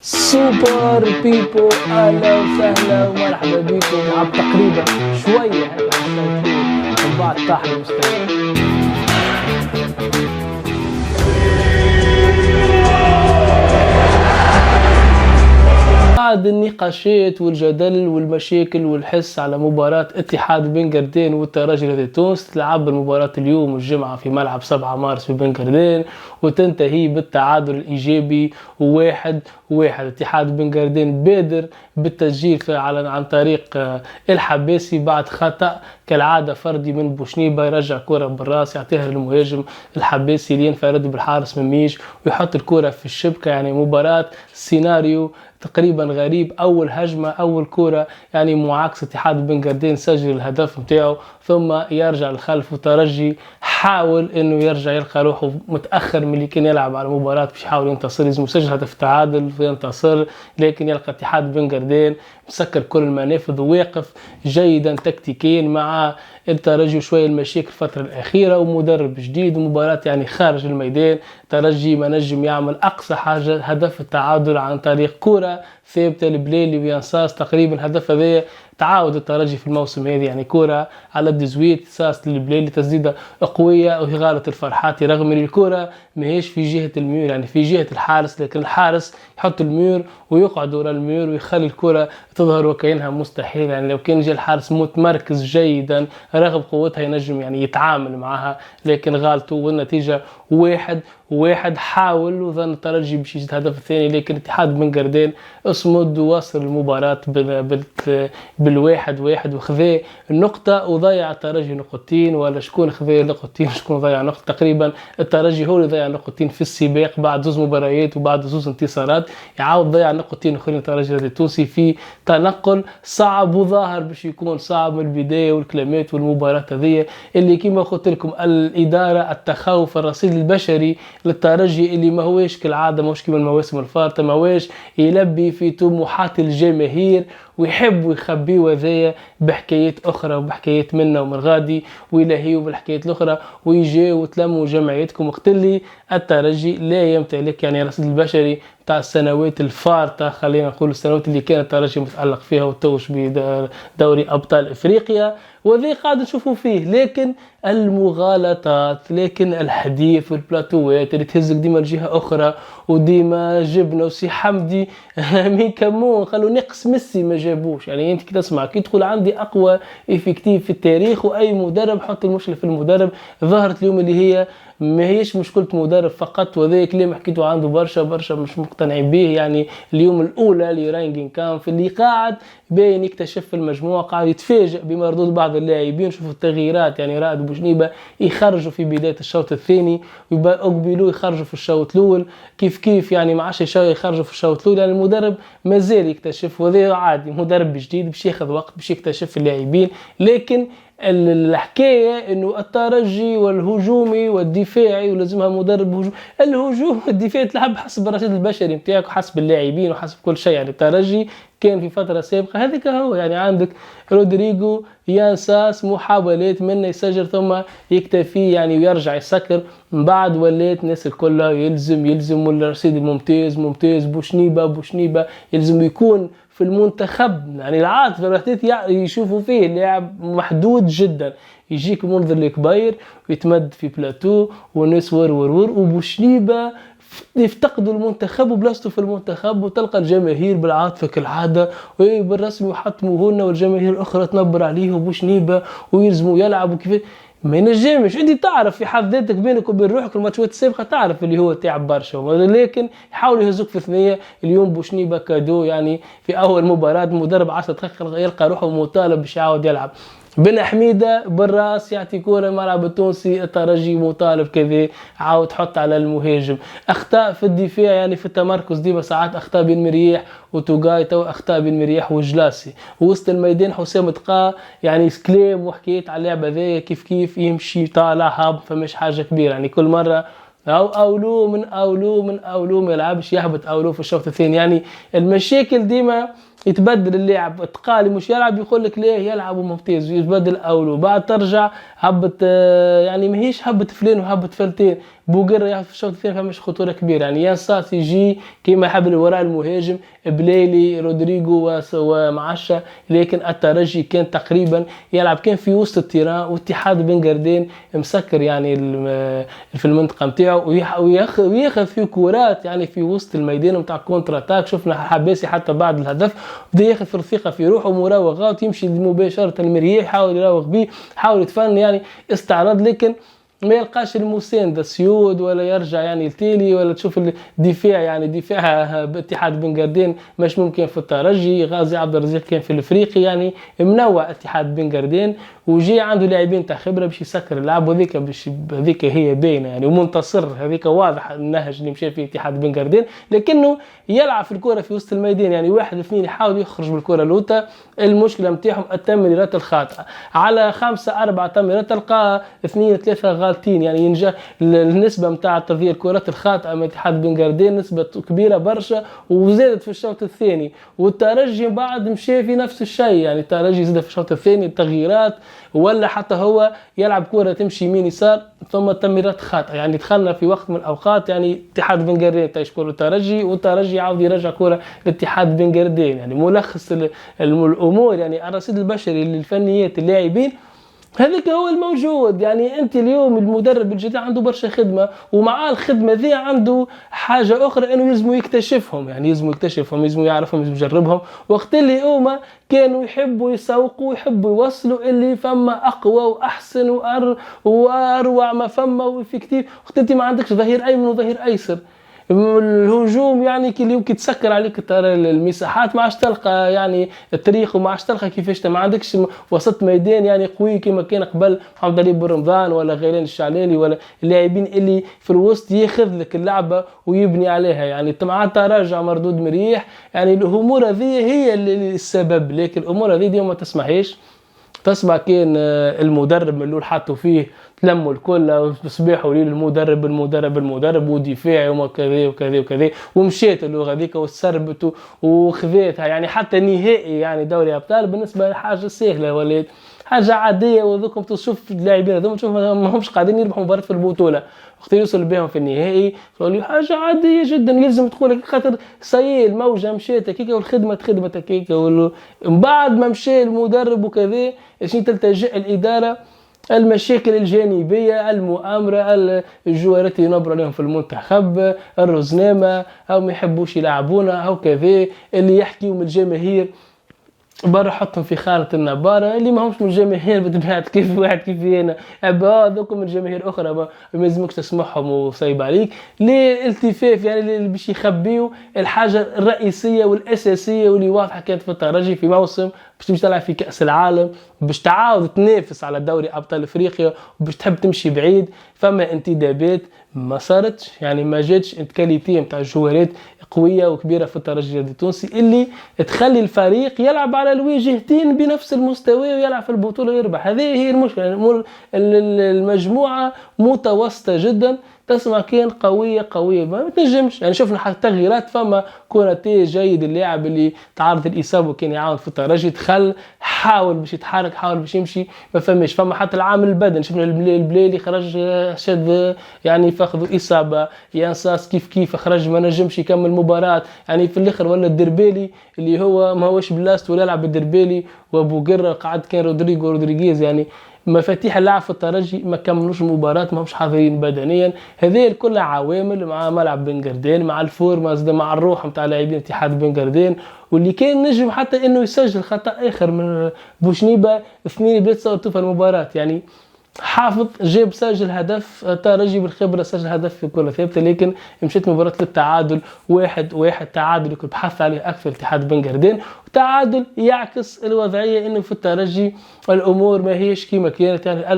سوبر بيبو، اهلا وسهلا ومرحبا بكم مع تقريبا شويه هيك عن الصوت من بعد طاح المستوى. بعد النقاشات والجدل والمشاكل والحس على مباراة اتحاد بن قردين والترجي الذي تونس، تلعب المباراة اليوم الجمعة في ملعب 7 مارس في بن قردين وتنتهي بالتعادل الإيجابي 1-1. اتحاد بن قردين بادر بالتسجيل عن طريق الحباسي بعد خطأ كالعادة فردي من بوشنيبة، يرجع كرة بالراس يعطيها للمهاجم الحباسي لينفرد بالحارس مميش ويحط الكرة في الشبكة. يعني مباراة سيناريو تقريبا غريب، اول هجمه اول كره يعني معاكس اتحاد بن قردين سجل الهدف نتاعو ثم يرجع للخلف، وترجي حاول انه يرجع يلقى روحه متاخر من اللي كان يلعب على المباراه باش يحاول ينتصر، لازم يسجل هدف تعادل وينتصر، لكن يلقى اتحاد بن قردين مسكر كل المنافذ وواقف جيدا تكتيكيا مع الترجي. شويه المشاكل الفتره الاخيره ومدرب جديد ومباراه يعني خارج الميدان، ترجي ما نجم يعمل اقصى حاجه هدف التعادل عن طريق كره ثابته البليلي وينصاص. تقريبا هدف هذا تعاود الترجي في الموسم هذا، يعني كرة على الدزويت ساس للبليلي تسديدة قوية وهي غالة الفرحاتي، رغم ان الكرة ماهيش في جهة الميور يعني في جهة الحارس، لكن الحارس يحط الميور ويقعد ورا الميور ويخلي الكرة تظهر وكأنها مستحيل. يعني لو كان جاء الحارس متمركز جيدا رغم قوتها ينجم يعني يتعامل معها، لكن غالته والنتيجة 1-1. حاول وظن الترجي باش يجي الهدف الثاني، لكن اتحاد بن قردين اصمد ووصل المباراة بالواحد وخذا النقطة وضيع الترجي نقطتين. ولا شكون خذا نقطتين شكون ضيع نقطة؟ تقريبا الترجي هو اللي ضيع نقطتين في السباق بعد زوز مباريات وبعد زوز انتصارات، يعاود ضيع نقطتين اخرين الترجي التونسي في تنقل صعب وظاهر باش يكون صعب من البداية والكلمات والمباراة هذه اللي كما قلت لكم الإدارة التخوف الرصيد البشري للترجي اللي ما هوش كالعادة ماهوش كما المواسم الفارطة، ما هوش يلبي في طموحات الجماهير ويحب ويخبي وذايا بحكايات أخرى وبحكايات منا ومن غادي ويلهيوا بالحكايات الأخرى ويجي وتلموا جمعيتكم وقتلي الترجي لا يمتلك يعني الرصيد البشري تاع السنوات الفارطة، خلينا نقول السنوات اللي كان الترجي متألق فيها وتوش بدوري أبطال إفريقيا، وذي قاعد نشوفوا فيه. لكن المغالطات، لكن الحديث والبلاتوات اللي تهزك ديما لجهة أخرى وديما جبنا وسي حمدي مين كمون قالوا نقص ميسي ما جابوش. يعني انت كي تسمع كي تقول عندي اقوى افكتيف في التاريخ واي مدرب حط المشكله في المدرب، ظهرت اليوم اللي هي ما هيش مشكله مدرب فقط، وذا كلام حكيته عنده برشا مش مقتنعين به. يعني اليوم الاولى لرانجين كان في اللي قاعد باين يكتشف في المجموعه، قاعد يتفاجئ بمردود بعض اللاعبين، شوفوا التغييرات يعني رائد بوشنيبه يخرجوا في بدايه الشوط الثاني ويبقى اقبلوا يخرجوا في الشوط الاول كيف يعني ما عادش يخرجوا في الشوط الاول. يعني المدرب مازال يكتشف وذا عادي، مدرب جديد باش ياخذ وقت باش يكتشف اللاعبين. لكن الحكايه انه الترجي والهجومي والدفاعي ولازمها مدرب هجوم، الهجوم والدفاع تلعب حسب الرصيد البشري نتاعك وحسب اللاعبين وحسب كل شيء. يعني الترجي كان في فتره سابقه هذيك هو يعني عندك رودريجو ينساس محاولات منه يسجل ثم يكتفي يعني ويرجع يسكر، من بعد ولات الناس الكل يلزم الرصيد الممتاز بوشنيبه يلزم يكون في المنتخب. يعني العاطفه والوحدات يشوفوا فيه لاعب محدود جدا، يجيك منظر الكبير ويتمد في بلاتو والناس ور وبوشنيبه يفتقدوا المنتخب وبلاصته في المنتخب، وتلقى الجماهير بالعاطفه كالعاده وبالرسمي يحطموا هنا والجماهير الاخرى تنبر عليه وبوشنيبه ويلزموا يلعبوا كيف ما ينجمش. انت تعرف في حد ذاتك بينك وبين روحك الماتشات السابقه تعرف اللي هو تعب برشا، لكن يحاولوا يهزوك في ثنيه. اليوم بوشنيبه كادو يعني في اول مباراه مدرب 10 دقائق يلقى روحه مطالب باش يعاود يلعب. بن حميدة بالراس يعطي كورة الملعب التونسي، الترجي مطالب كذا عاود حط على المهاجم. اخطاء في الدفاع يعني في التمركز ديما ساعات اخطاء بين مريح وتوغاي تو اخطاء بين مريح وجلاسي. وسط الميدان حسام تقى يعني كلام وحكيت على اللعبة ذي كيف يمشي طالع هاب فمش حاجة كبيرة. يعني كل مرة أولو ما يلعبش يهبط أولو في الشوط الثاني. يعني المشاكل ديما يتبدل اللاعب تقالي مش يلعب يقول لك ليه يلعب ممتاز يتبدل أولو بعد ترجع هبط يعني ماهيش هبط فلان وهبط فلتين بوقرة في الشوط الثاني فماش خطورة كبيرة، يعني ينصاص يجي كيما حب وراء المهاجم بليلي رودريجو ومعشة، لكن الترجي كان تقريبا يلعب كان في وسط التيران، واتحاد بن قردين مسكر يعني في المنطقة متاعه، وياخذ في كورات يعني في وسط الميدان متاع كونتر اتاك. شفنا حباسي حتى بعد الهدف بدا ياخذ في الثقة في روحه، مراوغات يمشي مباشرة المريح، يحاول يراوغ به، يحاول يتفن يعني استعراض، لكن ما يلقاش المساندة سيود ولا يرجع يعني التالي، ولا تشوف الدفاع يعني دفاع باتحاد بن قردين مش ممكن في الترجي. غازي عبد الرزاق كان في الافريقي يعني منوع اتحاد بن قردين، وجي عنده لاعبين تاع خبره باش يسكر اللعب، وذيك باش هذيك هي باينه يعني، ومنتصر هذيك واضح النهج اللي مشى فيه اتحاد بن قردين، لكنه يلعب في الكره في وسط الميدان يعني واحد اثنين يحاول يخرج بالكره لوتا. المشكله نتاعهم التمريرات الخاطئه، على 5-4 تمريرات تلقى 2-3 غالطين يعني، ينجح النسبه نتاع تضييع الكرات الخاطئه من اتحاد بن قردين نسبه كبيره برشا، وزادت في الشوط الثاني. والترجي بعد مشى في نفس الشيء يعني، الترجي زاد في الشوط الثاني التغييرات، ولا حتى هو يلعب كرة تمشي يمين يسار ثم تمريرات خاطئة يعني. دخلنا في وقت من الأوقات يعني اتحاد بن قردين تشكر الترجي، والترجي عاود يرجع كرة لاتحاد بن قردين يعني. ملخص الأمور يعني الرصيد البشري للفنيات اللاعبين هذاك هو الموجود يعني. انت اليوم المدرب الجديد عنده برشا خدمه، ومع الخدمه ذي عنده حاجه اخرى انه لازم يكتشفهم يعني، لازم يكتشفهم، لازم يعرفهم، لازم يجربهم. وقت اللي هما كانوا يحبوا يسوقوا يحبوا يوصلوا اللي فما اقوى واحسن واروع ما فما وفي كتير، وقت انت ما عندكش ظهير ايمن وظهير ايسر، الهجوم يعني كي اليوم كي تسكر عليك ترى المساحات ما عادش تلقى يعني الطريق، وما عادش تلقى كيفاش ما عندكش وسط ميدان يعني قوي كما كان قبل محمد علي بن رمضان ولا غيلان الشعلالي، ولا اللاعبين اللي في الوسط ياخذ لك اللعبه ويبني عليها يعني. مع تراجع مردود مريح يعني، الامور هذه هي السبب، لكن الامور هذه ديما ما تسمحيش. تسمع كان المدرب من الاول حطوا فيه تلموا الكل صباح وليل المدرب ودفاعي وما كذا وكذا وكذا، ومشيت اللغه هذيك وسربت وخذيتها يعني. حتى نهائي يعني دوري ابطال بالنسبه لحاجه سهله ولات حاجه عاديه، وذوكم تشوف اللاعبين هذوما تشوف ما همش قاعدين يربحوا مباراه في البطوله، وقت يوصل بهم في النهائي قالوا حاجه عاديه جدا لازم تقول خاطر سي الموجه مشات هكيك والخدمه خدمه هكيك. من بعد ما مشى المدرب وكذا شنو تلتجئ الاداره؟ المشاكل الجانبية، المؤامرة، الجوارات ينبروا عليهم في المنتخب، الرزنامة أو ما يحبوش يلعبونا أو كذا، اللي يحكيوا من الجماهير برا حطهم في خانة النبارة، اللي ما همش من الجماهير بتبعت كيف واحد كيف أنا هذوكم من جماهير أخرى ما يلزمكش تسمعهم وصيب عليك. ليه التفاف يعني اللي باش يخبيوا الحاجة الرئيسية والأساسية واللي واضحة كانت في الترجي في موسم باش تلعب في كأس العالم، باش تعاود تنافس على دوري أبطال أفريقيا، وباش تحب تمشي بعيد. فما انتدابات ما صارتش يعني، ما جاتش الكاليتي نتاع الجوارات قوية وكبيرة في الترجي التونسي اللي تخلي الفريق يلعب على الوجهتين بنفس المستوى ويلعب في البطولة ويربح. هذه هي المشكلة. المجموعة متوسطة جدا، تسمع كان قوية ما تنجمش يعني. شفنا حتى تغييرات، فما كوناتي جيد اللاعب اللي تعرض الإصابة وكان يعاون في الترجي، دخل حاول باش يتحرك حاول باش يمشي ما فماش. فما حتى العامل البدني، شفنا البليلي خرج شد يعني فاخذوا إصابة، ينصاص كيف خرج ما نجمش يكمل مباراة يعني. في الآخر ولا الدربيلي اللي هو ما هوش بلاست ولا يلعب الدربيلي، وابو قرة قعد كان رودريغيز يعني مفاتيح اللعب في الترجي ما كملوش المباراة، ما همش حاضرين بدنيا. هذه كلها عوامل مع ملعب بن قردين، مع الفورماز مع الروح نتاع لاعبين اتحاد بن قردين، واللي كان نجم حتى انه يسجل خطأ اخر من بوشنيبة 2 بدات صورته في المباراة يعني. حافظ جاب سجل هدف، الترجي بالخبره سجل هدف في كره ثابته، لكن مشيت مباراه للتعادل 1-1 تعادل كنت بحث عليه اكثر اتحاد بن قردين. وتعادل يعكس الوضعيه انه في الترجي الامور ما هيش كما كانت يعني،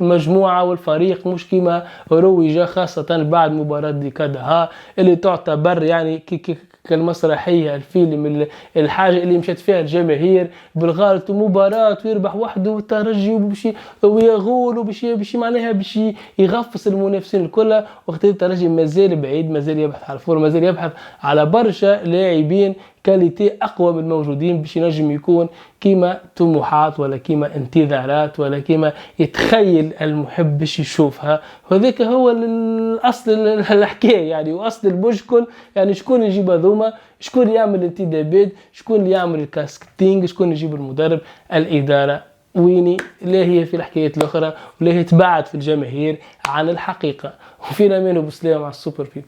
المجموعه والفريق مش كما روج، خاصه بعد مباراه ديكادها اللي تعتبر يعني كالمسرحية الفيلم الحاجة اللي مشت فيها الجماهير بالغلط، مباراة ويربح وحده والترجي وبشي ويغول وبشي معناها بشي يغفص المنافسين الكل. وقت الترجي مازال بعيد، مازال يبحث على الفورم، مازال يبحث على برشا لاعبين كاليتي أقوى من الموجودين باش ينجم يكون كيما طموحات ولا كيما انتظارات ولا كيما يتخيل المحب باش يشوفها. وذلك هو الأصل الحكاية يعني، وأصل المشكل يعني شكون يجيب هذوما، شكون يعمل الانتدابات، شكون يعمل الكاستينج، شكون يجيب المدرب، الإدارة ويني لا هي في الحكايات الأخرى ولا هي تبعد في الجماهير عن الحقيقة. وفينا منه بسلام على السوبر بيبو.